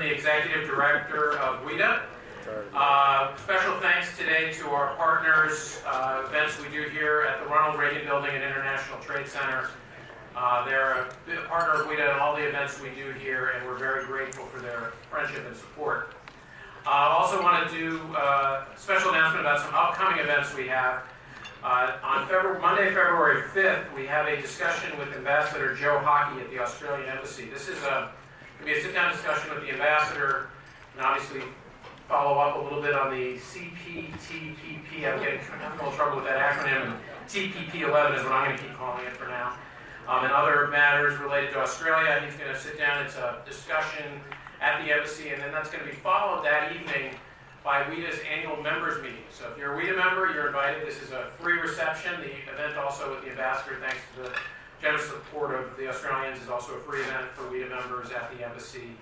the Executive Director of WITA. Special thanks today to our partners, events we do here at the Ronald Reagan Building and International Trade Center. They're a partner of WITA in all the events we do here, and we're very grateful for their friendship and support. I also want to do a special announcement about some upcoming events we have. On Monday, February 5th, we have a discussion with Ambassador Joe Hockey at the Australian Embassy. This is going to be a sit-down discussion with the ambassador, and obviously follow up a little bit on the CPTPP. I'm getting a little trouble with that acronym, and TPP-11 is what I'm going to keep calling it for now. And other matters related to Australia. He's going to sit down. It's a discussion at the embassy, and then that's going to be followed that evening by WITA's annual members meeting. So if you're a WITA member, you're invited. This is a free reception. The event also with the ambassador, thanks to the generous support of the Australians, is also a free event for WITA members at the embassy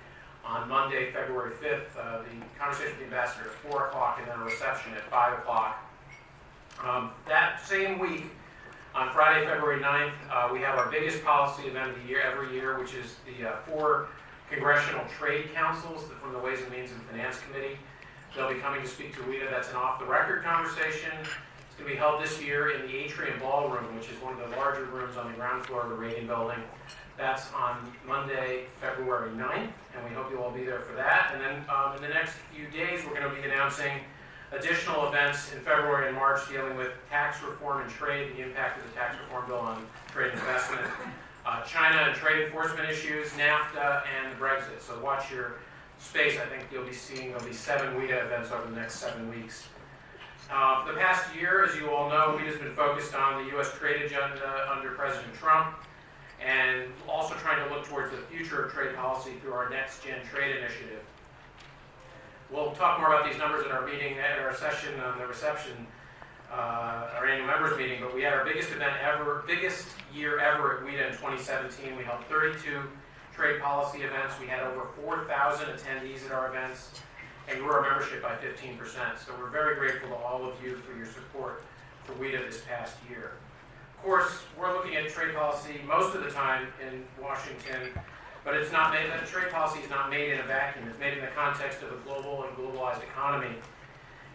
on Monday, February 5th. The conversation with the ambassador at 4 o'clock, and then a reception at 5 o'clock. That same week, on Friday, February 9th, we have our biggest policy event of the year, every year, which is the 4 Congressional Trade Councils from the Ways and Means and Finance Committee. They'll be coming to speak to WITA. That's an off-the-record conversation. It's going to be held this year in the Atrium Ballroom, which is one of the larger rooms on the ground floor of the Reagan Building. That's on Monday, February 9th, and we hope you'll all be there for that. And then in the next few days, we're going to be announcing additional events in February and March dealing with tax reform and trade, the impact of the tax reform bill on trade and investment, China and trade enforcement issues, NAFTA, and Brexit. So watch your space. I think you'll be seeing there'll be 7 WITA events over the next 7 weeks. For the past year, as you all know, WITA has been focused on the U.S. trade agenda under President Trump, and also trying to look towards the future of trade policy through our Next Gen Trade Initiative. We'll talk more about these numbers at our meeting, at our session on the reception, our annual members meeting, but we had our biggest event ever, biggest year ever at WITA in 2017. We held 32 trade policy events. We had over 4,000 attendees at our events, and grew our membership by 15%. So we're very grateful to all of you for your support for WITA this past year. Of course, we're looking at trade policy most of the time in Washington, but it's not made, that trade policy is not made in a vacuum. It's made in the context of a global and globalized economy.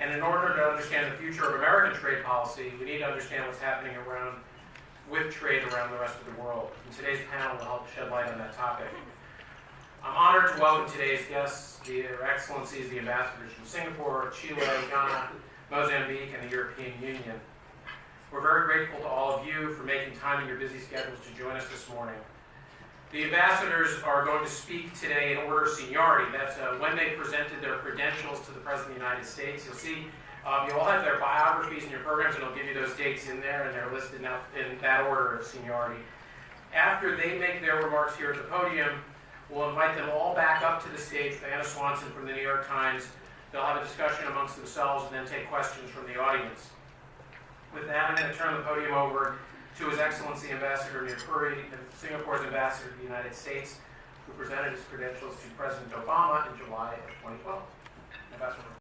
And in order to understand the future of American trade policy, we need to understand what's happening with trade around the rest of the world. And today's panel will help shed light on that topic. I'm honored to welcome today's guests, Their Excellencies, the ambassadors from Singapore, Chile, Ghana, Mozambique, and the European Union. We're very grateful to all of you for making time in your busy schedules to join us this morning. The ambassadors are going to speak today in order of seniority. That's when they presented their credentials to the President of the United States. You'll see, you all have their biographies in your programs, and I'll give you those dates in there, and they're listed now in that order of seniority. After they make their remarks here at the podium, we'll invite them all back up to the stage with Anna Swanson from the New York Times. They'll have a discussion amongst themselves and then take questions from the audience. With that, I'm going to turn the podium over to His Excellency Ambassador Nirpuri, Singapore's ambassador to the United States, who presented his credentials to President Obama in July of 2012. Ambassador.